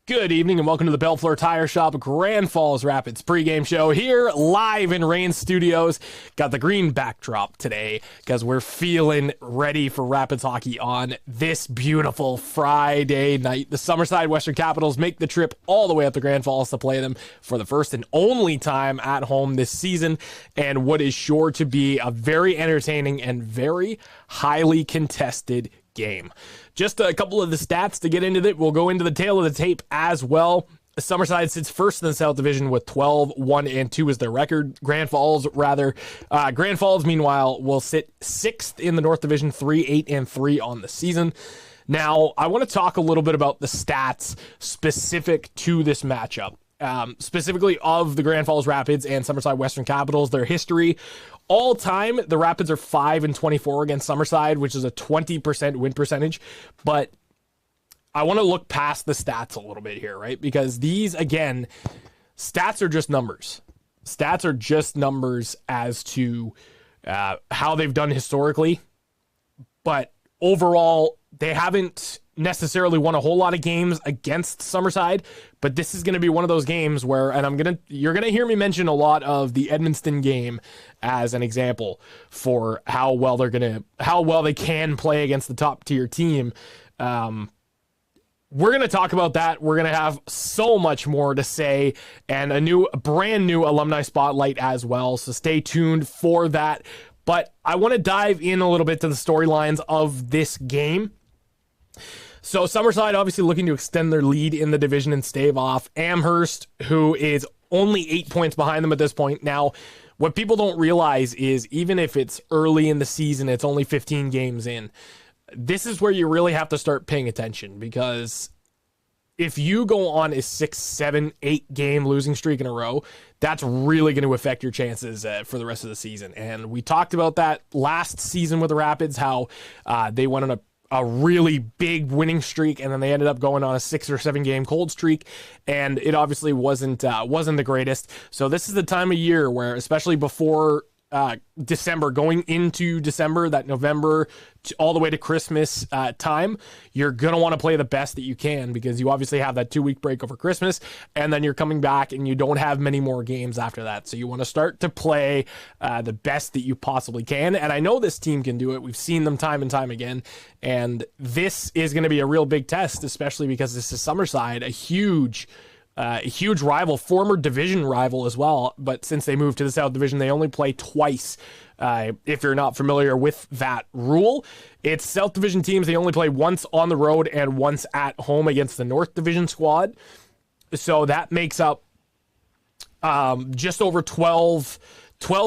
Good evening and welcome to the Bellefleur Tire Shop Grand Falls Rapids pregame show here live in Rain Studios. Got the green backdrop today because we're feeling ready for Rapids hockey on this beautiful Friday night. The Summerside Western Capitals make the trip all the way up to Grand Falls to play them for the first and only time at home this season, and what is sure to be a very entertaining and very highly contested game. Just a couple of the stats to get into it. We'll go into the tail of the tape as well. Summerside sits first in the South Division with 12-1-2 is their record. Grand Falls, meanwhile, will sit sixth in the North Division, 3-8-3 on the season. Now, I want to talk a little bit about the stats specific to this matchup. Specifically of the Grand Falls Rapids and Summerside Western Capitals, their history. All time, the Rapids are 5-24 against Summerside, which is a 20% win percentage. But I want to look past the stats a little bit here, right? Because these, again, stats are just numbers. Stats are just numbers as to how they've done historically. But overall, they haven't necessarily won a whole lot of games against Summerside, but this is going to be one of those games where, and you're going to hear me mention a lot of the Edmundston game as an example for how well they can play against the top tier team. We're going to talk about that. We're going to have so much more to say and a brand new Alumni Spotlight as well. So stay tuned for that. But I want to dive in a little bit to the storylines of this game. So Summerside obviously looking to extend their lead in the division and stave off Amherst, who is only 8 points behind them at this point. Now, what people don't realize is even if it's early in the season, it's only 15 games in. This is where you really have to start paying attention, because if you go on a 6, 7, 8 game losing streak in a row, that's really going to affect your chances for the rest of the season. And we talked about that last season with the Rapids, how they went on a really big winning streak, and then they ended up going on a 6 or 7 game cold streak, and it obviously wasn't the greatest. So this is the time of year where, especially before December, going into December, that November all the way to Christmas time, you're going to want to play the best that you can, because you obviously have that 2-week break over Christmas, and then you're coming back and you don't have many more games after that. So you want to start to play the best that you possibly can. And I know this team can do it. We've seen them time and time again. And this is going to be a real big test, especially because this is Summerside, a huge rival, former division rival as well. But since they moved to the South Division, they only play twice. If you're not familiar with that rule, it's South Division teams. They only play once on the road and once at home against the North Division squad. So that makes up just over 12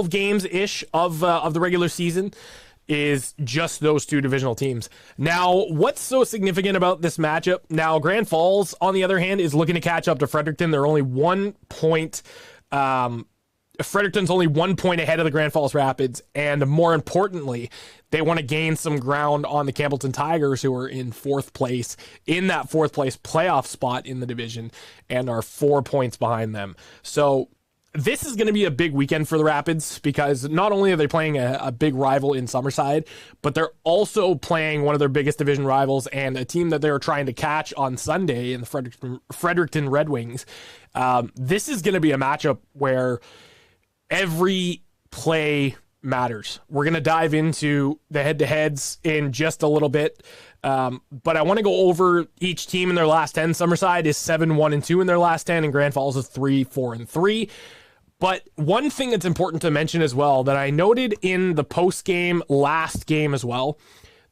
games-ish of the regular season is just those two divisional teams. Now, what's so significant about this matchup? Now, Grand Falls, on the other hand, is looking to catch up to Fredericton. They're only 1 point. Fredericton's only 1 point ahead of the Grand Falls Rapids, and more importantly, they want to gain some ground on the Campbellton Tigers, who are in fourth place, in that fourth place playoff spot in the division, and are 4 points behind them. So this is going to be a big weekend for the Rapids, because not only are they playing a big rival in Summerside, but they're also playing one of their biggest division rivals and a team that they're trying to catch on Sunday in the Fredericton Red Wings. This is going to be a matchup where every play matters. We're going to dive into the head-to-heads in just a little bit, but I want to go over each team in their last 10. Summerside is 7-1-2 in their last 10, and Grand Falls is 3-4-3. But one thing that's important to mention as well, that I noted in the post-game last game as well,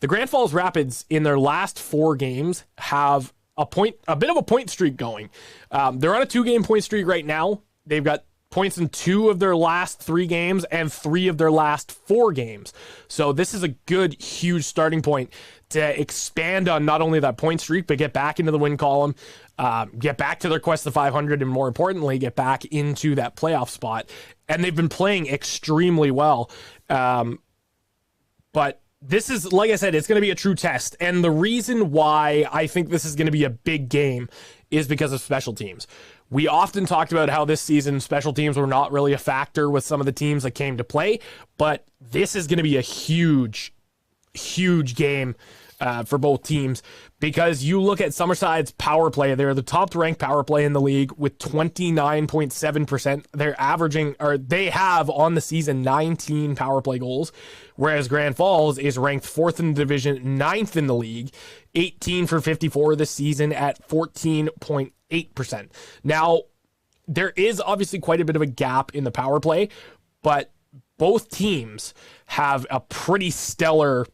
the Grand Falls Rapids in their last 4 games have a bit of a point streak going. They're on a 2-game point streak right now. They've got points in 2 of their last 3 games and 3 of their last 4 games. So this is a good, huge starting point to expand on not only that point streak, but get back into the win column, get back to their quest to 500, and more importantly, get back into that playoff spot. And they've been playing extremely well. But this is, like I said, it's going to be a true test. And the reason why I think this is going to be a big game is because of special teams. We often talked about how this season special teams were not really a factor with some of the teams that came to play, but this is going to be a huge game for both teams, because you look at Summerside's power play. They're the top ranked power play in the league with 29.7%. They're averaging, or they have on the season, 19 power play goals, whereas Grand Falls is ranked 4th in the division, 9th in the league, 18 for 54 this season at 14.8%. Now, there is obviously quite a bit of a gap in the power play, but both teams have a pretty stellar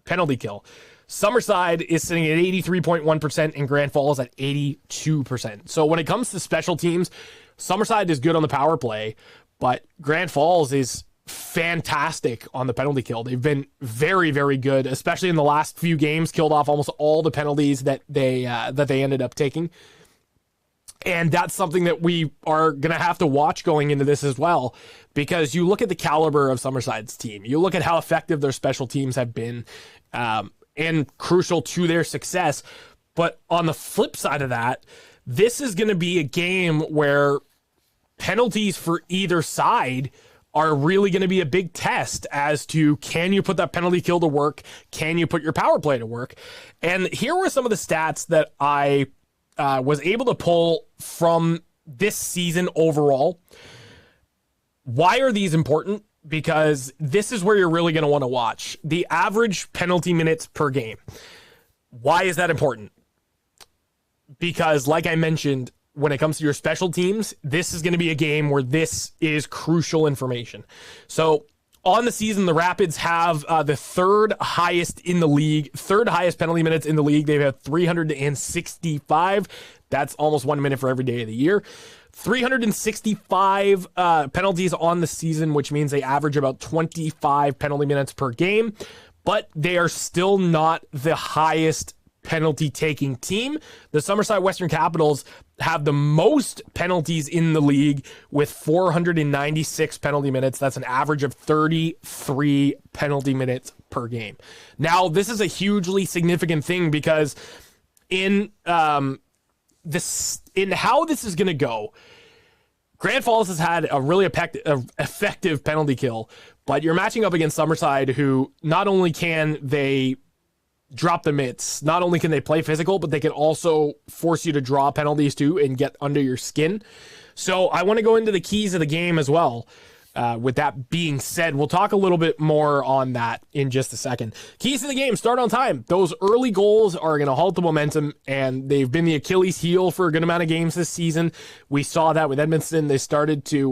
penalty kill. Summerside is sitting at 83.1% and Grand Falls at 82%. So when it comes to special teams, Summerside is good on the power play, but Grand Falls is fantastic on the penalty kill. They've been very, very good, especially in the last few games, killed off almost all the penalties that they ended up taking. And that's something that we are going to have to watch going into this as well, because you look at the caliber of Summerside's team. You look at how effective their special teams have been, and crucial to their success. But on the flip side of that, this is going to be a game where penalties for either side are really going to be a big test as to, can you put that penalty kill to work? Can you put your power play to work? And here were some of the stats that I was able to pull from this season overall. Why are these important? Because this is where you're really going to want to watch. The average penalty minutes per game. Why is that important? Because, like I mentioned, when it comes to your special teams, this is going to be a game where this is crucial information. So, on the season, the Rapids have the third highest penalty minutes in the league. They've had 365. That's almost 1 minute for every day of the year. 365 penalties on the season, which means they average about 25 penalty minutes per game, but they are still not the highest penalty taking team. The Summerside Western Capitals have the most penalties in the league with 496 penalty minutes. That's an average of 33 penalty minutes per game. Now, this is a hugely significant thing, because in how this is going to go, Grand Falls has had a really effective penalty kill, but you're matching up against Summerside, who not only can they drop the mitts, not only can they play physical, but they can also force you to draw penalties too and get under your skin. So I want to go into the keys of the game as well. With that being said, we'll talk a little bit more on that in just a second. Keys to the game: start on time. Those early goals are going to halt the momentum, and they've been the Achilles heel for a good amount of games this season. We saw that with Edmonton. They started to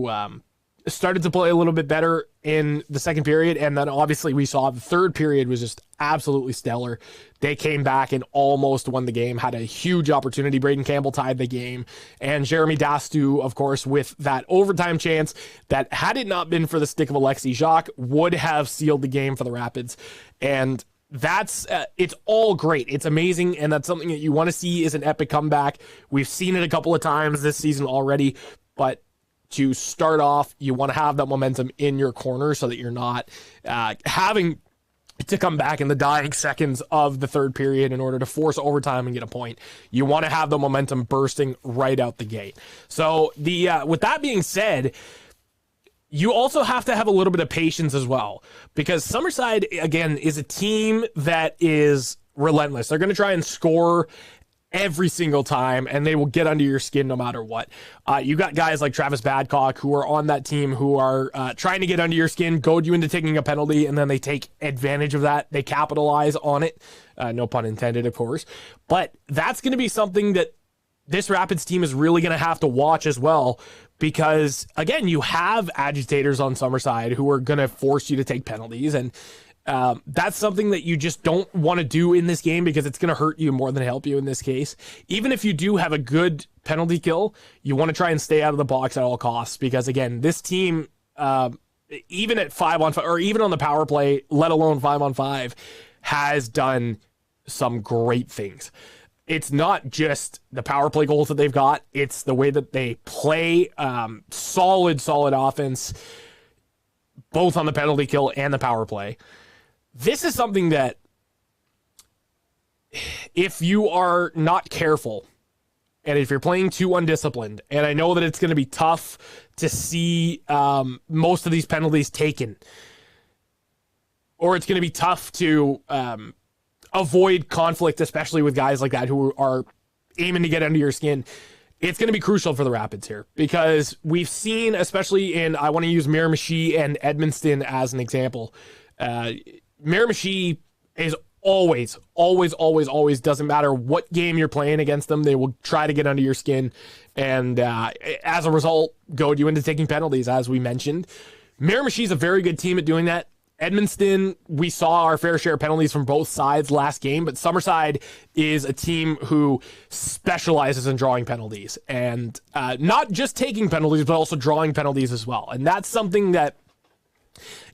play a little bit better in the second period, and then obviously we saw the third period was just absolutely stellar. They came back and almost won the game, had a huge opportunity. Braden Campbell tied the game, and Jeremy Dastu, of course, with that overtime chance that, had it not been for the stick of Alexis Jacques, would have sealed the game for the Rapids. And that's it's all great. It's amazing, and that's something that you want to see, is an epic comeback. We've seen it a couple of times this season already, but to start off, you want to have that momentum in your corner so that you're not having to come back in the dying seconds of the third period in order to force overtime and get a point. You want to have the momentum bursting right out the gate. So with that being said, you also have to have a little bit of patience as well, because Summerside, again, is a team that is relentless. They're going to try and score every single time, and they will get under your skin no matter what. You got guys like Travis Badcock who are on that team who are trying to get under your skin, goad you into taking a penalty, and then they take advantage of that. They capitalize on it. No pun intended, of course. But that's going to be something that this Rapids team is really going to have to watch as well, because, again, you have agitators on Summerside who are going to force you to take penalties, and that's something that you just don't want to do in this game, because it's going to hurt you more than help you in this case. Even if you do have a good penalty kill, you want to try and stay out of the box at all costs, because, again, this team, even at 5-on-5, or even on the power play, let alone 5-on-5, has done some great things. It's not just the power play goals that they've got, it's the way that they play solid offense, both on the penalty kill and the power play. This is something that if you are not careful, and if you're playing too undisciplined, and I know that it's going to be tough to see most of these penalties taken, or it's going to be tough to avoid conflict, especially with guys like that who are aiming to get under your skin. It's going to be crucial for the Rapids here because we've seen, especially in, I want to use Miramichi and Edmundston as an example. Miramichi is always, doesn't matter what game you're playing against them, they will try to get under your skin and as a result, goad you into taking penalties, as we mentioned. Miramichi is a very good team at doing that. Edmundston, we saw our fair share of penalties from both sides last game, but Summerside is a team who specializes in drawing penalties and not just taking penalties, but also drawing penalties as well. And that's something that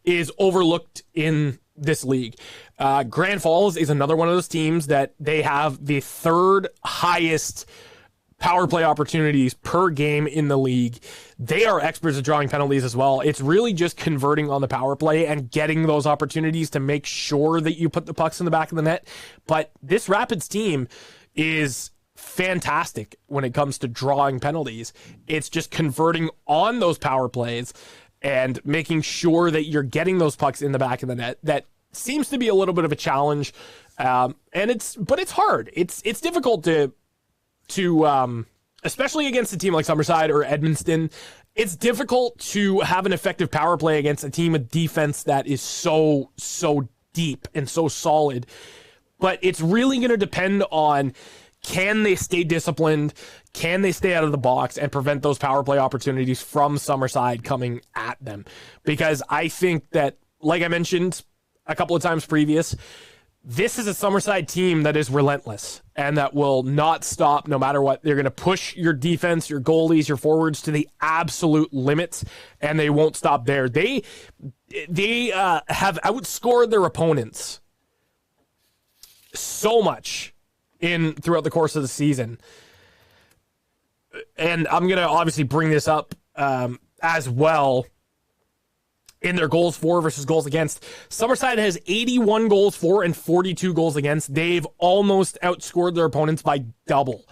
is overlooked in this league. Grand Falls is another one of those teams that they have the third highest power play opportunities per game in the league. They are experts at drawing penalties as well. It's really just converting on the power play and getting those opportunities to make sure that you put the pucks in the back of the net. But this Rapids team is fantastic when it comes to drawing penalties. It's just converting on those power plays and making sure that you're getting those pucks in the back of the net. That seems to be a little bit of a challenge. But it's hard. It's difficult to especially against a team like Summerside or Edmundston, it's difficult to have an effective power play against a team with defense that is so deep and so solid. But it's really going to depend on, can they stay disciplined? Can they stay out of the box and prevent those power play opportunities from Summerside coming at them? Because I think that, like I mentioned a couple of times previous, this is a Summerside team that is relentless and that will not stop no matter what. They're going to push your defense, your goalies, your forwards to the absolute limits, and they won't stop there. They have outscored their opponents so much throughout the course of the season. And I'm going to obviously bring this up as well. In their goals for versus goals against, Summerside has 81 goals for and 42 goals against. They've almost outscored their opponents by double,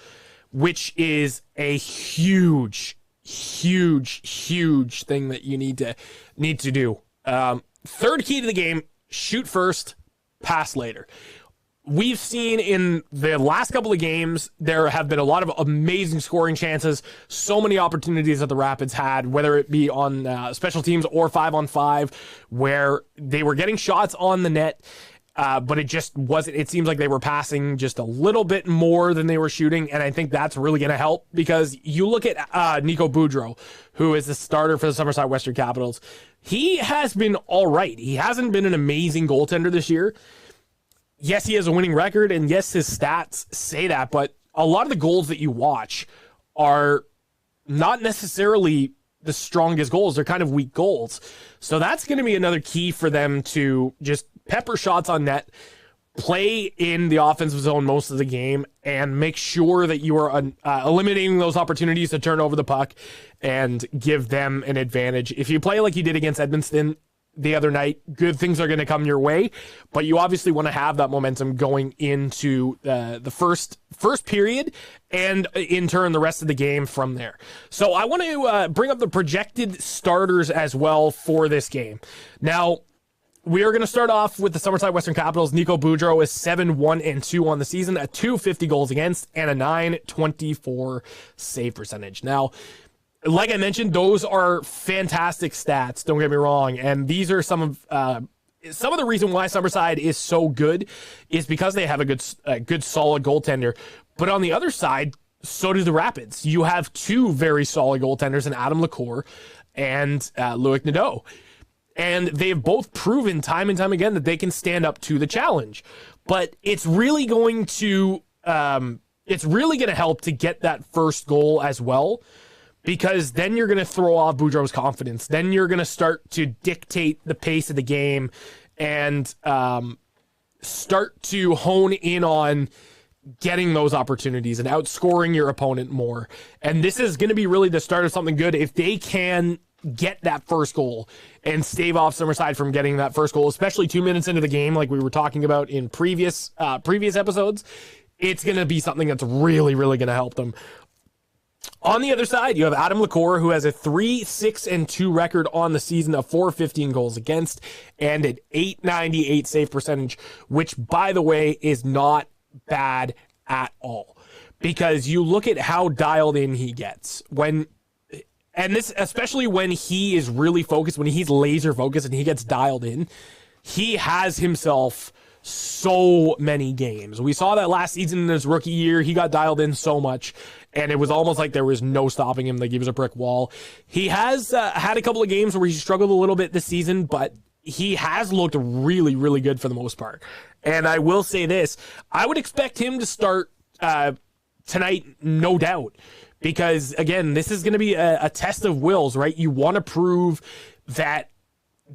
which is a huge thing that you need to do. Third key to the game: shoot first, pass later. We've seen in the last couple of games, there have been a lot of amazing scoring chances, so many opportunities that the Rapids had, whether it be on special teams or 5-on-5, where they were getting shots on the net, but it just wasn't. It seems like they were passing just a little bit more than they were shooting, and I think that's really going to help because you look at Nico Boudreau, who is the starter for the Summerside Western Capitals. He has been all right. He hasn't been an amazing goaltender this year. Yes, he has a winning record, and yes, his stats say that, but a lot of the goals that you watch are not necessarily the strongest goals. They're kind of weak goals. So that's going to be another key for them to just pepper shots on net, play in the offensive zone most of the game, and make sure that you are eliminating those opportunities to turn over the puck and give them an advantage. If you play like you did against Edmundston the other night, good things are going to come your way, but you obviously want to have that momentum going into the first period and in turn the rest of the game from there. So I want to bring up the projected starters as well for this game. Now, we are going to start off with the Summerside Western Capitals. Nico Boudreau is 7-1-2 on the season, a .250 goals against, and a .924 save percentage. Now, like I mentioned, those are fantastic stats, don't get me wrong, and these are some of the reason why Summerside is so good is because they have a good solid goaltender. But on the other side, so do the Rapids. You have two very solid goaltenders in Adam LaCour and Loic Nadeau. And they've both proven time and time again that they can stand up to the challenge. But it's really going to help to get that first goal as well, because then you're going to throw off Boudreau's confidence. Then you're going to start to dictate the pace of the game and start to hone in on getting those opportunities and outscoring your opponent more. And this is going to be really the start of something good if they can get that first goal and stave off Summerside from getting that first goal, especially 2 minutes into the game, like we were talking about in previous episodes, it's going to be something that's really, really going to help them. On the other side, you have Bellefleur, who has a 3-6-2 record on the season of 415 goals against and an .898 save percentage, which, by the way, is not bad at all. Because you look at how dialed in he gets and this, especially when he is really focused, when he's laser focused and he gets dialed in, he has himself so many games. We saw that last season in his rookie year. He got dialed in so much, and it was almost like there was no stopping him. Like he was a brick wall. He has had a couple of games where he struggled a little bit this season, but he has looked really, really good for the most part. And I will say this, I would expect him to start tonight, no doubt. Because, again, this is going to be a test of wills, right? You want to prove that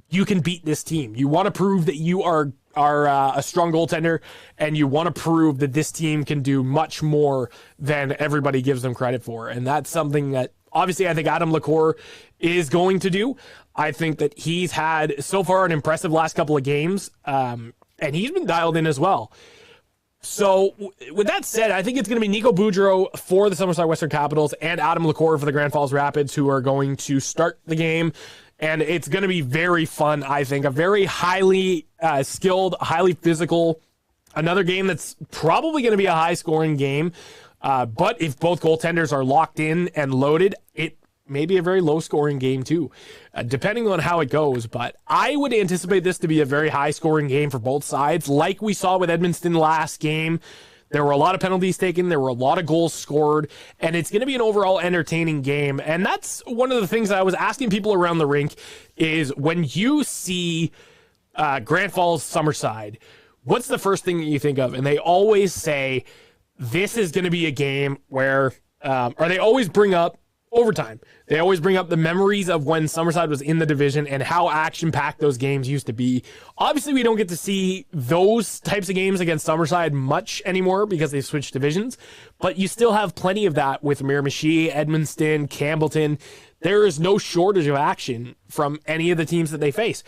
you can beat this team. You want to prove that you are a strong goaltender, and you want to prove that this team can do much more than everybody gives them credit for. And that's something that, obviously, I think Bellefleur is going to do. I think that he's had, so far, an impressive last couple of games, and he's been dialed in as well. So, with that said, I think it's going to be Nico Boudreau for the Summerside Western Capitals and Bellefleur for the Grand Falls Rapids who are going to start the game. And it's going to be very fun, I think. A very highly skilled, highly physical, another game that's probably going to be a high-scoring game. But if both goaltenders are locked in and loaded, it may be a very low-scoring game too, depending on how it goes. But I would anticipate this to be a very high-scoring game for both sides. Like we saw with Edmonton last game, there were a lot of penalties taken, there were a lot of goals scored, and it's going to be an overall entertaining game. And that's one of the things that I was asking people around the rink is when you see Grand Falls Summerside, what's the first thing that you think of? And they always say, this is going to be a game where, or they always bring up overtime. They always bring up the memories of when Summerside was in the division and how action-packed those games used to be. Obviously, we don't get to see those types of games against Summerside much anymore because they've switched divisions, but you still have plenty of that with Miramichi, Edmundston, Campbellton. There is no shortage of action from any of the teams that they face.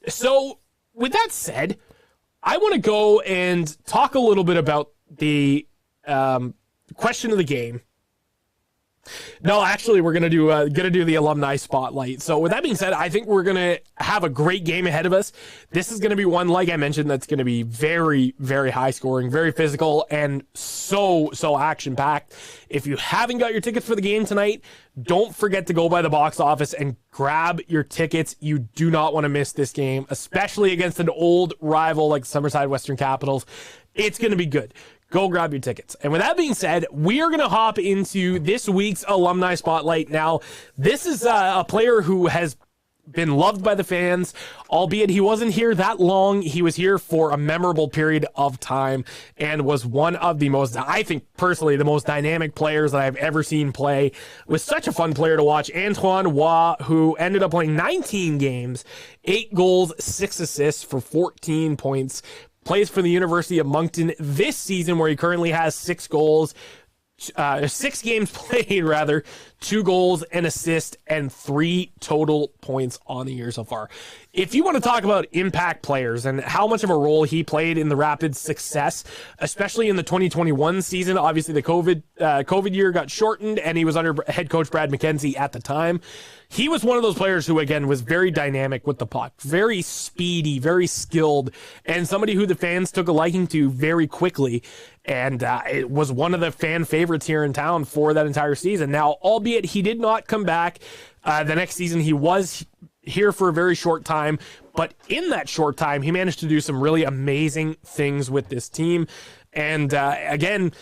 So, with that said, I want to go and talk a little bit about the question of the game. No, actually, we're gonna do the Alumni Spotlight. So with that being said, I think we're gonna have a great game ahead of us. This is gonna be one, like I mentioned, that's gonna be very, very high scoring, very physical, and so action packed. If you haven't got your tickets for the game tonight, don't forget to go by the box office and grab your tickets. You do not want to miss this game, especially against an old rival like Summerside Western Capitals. It's gonna be good. Go grab your tickets. And with that being said, we are going to hop into this week's Alumni Spotlight. Now, this is a player who has been loved by the fans, albeit he wasn't here that long. He was here for a memorable period of time and was one of the most, I think personally, the most dynamic players that I've ever seen play. Was such a fun player to watch. Antoine Waugh, who ended up playing 19 games, 8 goals, 6 assists for 14 points. Plays for the University of Moncton this season, where he currently has 6 goals, 6 games played, 2 goals, an assist, and 3 total points on the year so far. If you want to talk about impact players and how much of a role he played in the Rapids' success, especially in the 2021 season, obviously the COVID year got shortened, and he was under head coach Brad McKenzie at the time. He was one of those players who, again, was very dynamic with the puck, very speedy, very skilled, and somebody who the fans took a liking to very quickly. And it was one of the fan favorites here in town for that entire season. Now, albeit he did not come back the next season, he was here for a very short time. But in that short time, he managed to do some really amazing things with this team. And again,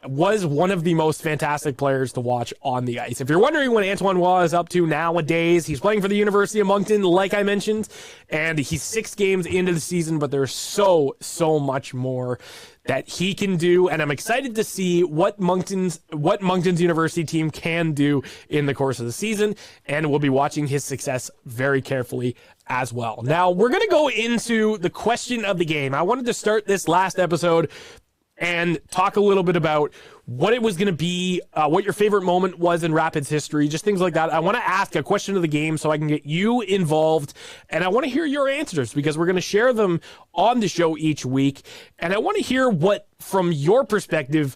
was one of the most fantastic players to watch on the ice. If you're wondering what Antoine Waugh is up to nowadays, he's playing for the University of Moncton, like I mentioned, and he's 6 games into the season, but there's so much more that he can do, and I'm excited to see what Moncton's University team can do in the course of the season, and we'll be watching his success very carefully as well. Now, we're going to go into the question of the game. I wanted to start this last episode and talk a little bit about what it was going to be, what your favorite moment was in Rapids history, just things like that. I want to ask a question of the game so I can get you involved, and I want to hear your answers because we're going to share them on the show each week, and I want to hear what, from your perspective,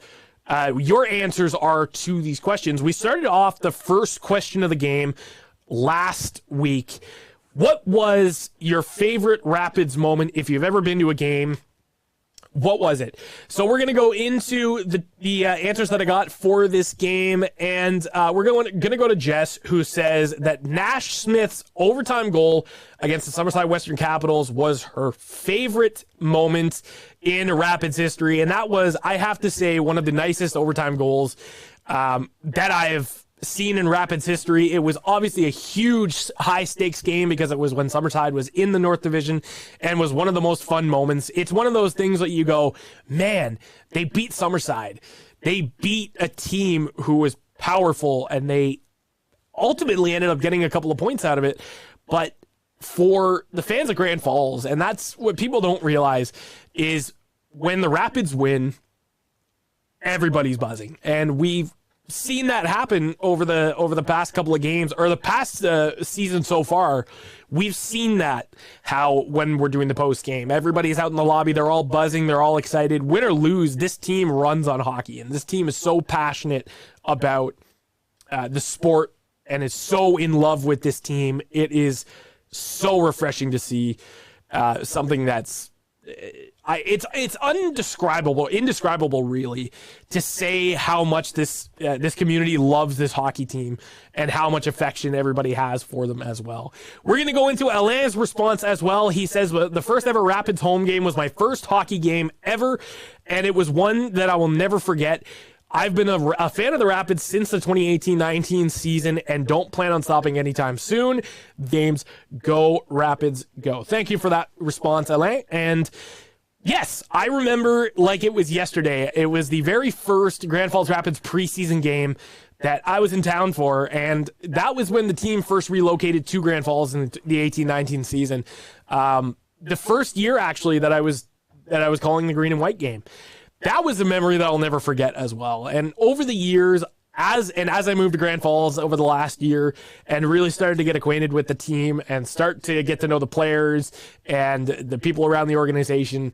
your answers are to these questions. We started off the first question of the game last week. What was your favorite Rapids moment if you've ever been to a game? What was it? So we're going to go into the answers that I got for this game, and we're going to go to Jess, who says that Nash Smith's overtime goal against the Summerside Western Capitals was her favorite moment in Rapids history, and that was, I have to say, one of the nicest overtime goals that I have seen in Rapids history. It was obviously a huge high stakes game because it was when Summerside was in the North Division and was one of the most fun moments. It's one of those things that you go, man, they beat Summerside. They beat a team who was powerful, and they ultimately ended up getting a couple of points out of it. But for the fans of Grand Falls, and that's what people don't realize, is when the Rapids win, everybody's buzzing. And we've seen that happen over the past couple of games, or the past season so far. We've seen that, how when we're doing the post game, everybody's out in the lobby, they're all buzzing, they're all excited. Win or lose, this team runs on hockey, and this team is so passionate about the sport and is so in love with this team. It is so refreshing to see something that's it's indescribable really, to say how much this community loves this hockey team and how much affection everybody has for them as well. We're going to go into Alain's response as well. He says, the first ever Rapids home game was my first hockey game ever, and it was one that I will never forget. I've been a fan of the Rapids since the 2018-19 season and don't plan on stopping anytime soon. Games, go Rapids, go. Thank you for that response, Alain. And yes, I remember like it was yesterday. It was the very first Grand Falls Rapids preseason game that I was in town for, and that was when the team first relocated to Grand Falls in the 18-19 season. The first year, actually, that I was calling the green and white game. That was a memory that I'll never forget as well. And over the years, as I moved to Grand Falls over the last year and really started to get acquainted with the team and start to get to know the players and the people around the organization,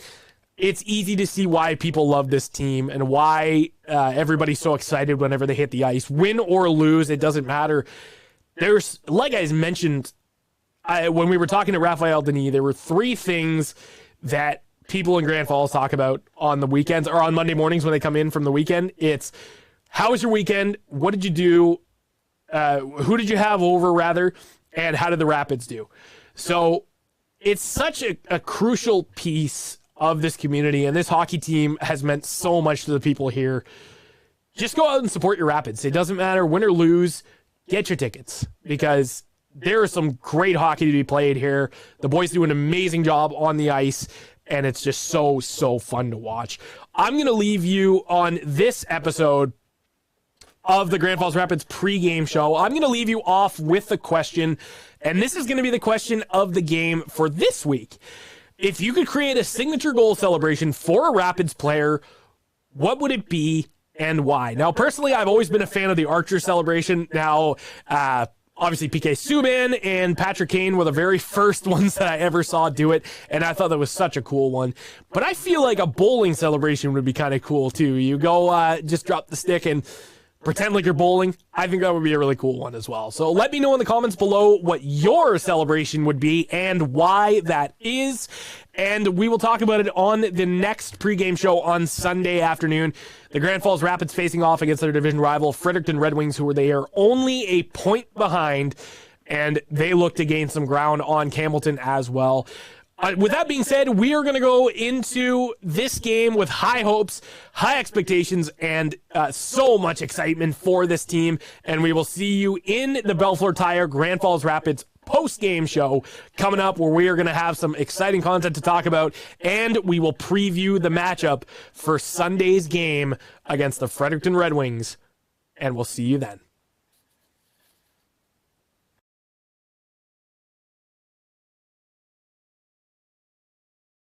it's easy to see why people love this team and why everybody's so excited whenever they hit the ice. Win or lose, it doesn't matter. There's, like I mentioned, when we were talking to Raphael Denis, there were three things that people in Grand Falls talk about on the weekends or on Monday mornings when they come in from the weekend. It's, how was your weekend? What did you do? Who did you have over, rather? And how did the Rapids do? So it's such a crucial piece of this community, and this hockey team has meant so much to the people here. Just go out and support your Rapids. It doesn't matter, win or lose, get your tickets, because there is some great hockey to be played here. The boys do an amazing job on the ice, and it's just so, so fun to watch. I'm going to leave you on this episode of the Grand Falls Rapids pregame show. I'm going to leave you off with the question, and this is going to be the question of the game for this week. If you could create a signature goal celebration for a Rapids player, what would it be and why? Now, personally, I've always been a fan of the Archer celebration. Now, obviously, PK Subban and Patrick Kane were the very first ones that I ever saw do it, and I thought that was such a cool one. But I feel like a bowling celebration would be kind of cool, too. You go just drop the stick and pretend like you're bowling. I think that would be a really cool one as well. So let me know in the comments below what your celebration would be and why that is. And we will talk about it on the next pregame show on Sunday afternoon. The Grand Falls Rapids facing off against their division rival, Fredericton Red Wings, who they are only a point behind, and they look to gain some ground on Campbellton as well. With that being said, we are going to go into this game with high hopes, high expectations, and so much excitement for this team. And we will see you in the Bellefleur Tire Grand Falls Rapids post-game show coming up, where we are going to have some exciting content to talk about, and we will preview the matchup for Sunday's game against the Fredericton Red Wings. And we'll see you then.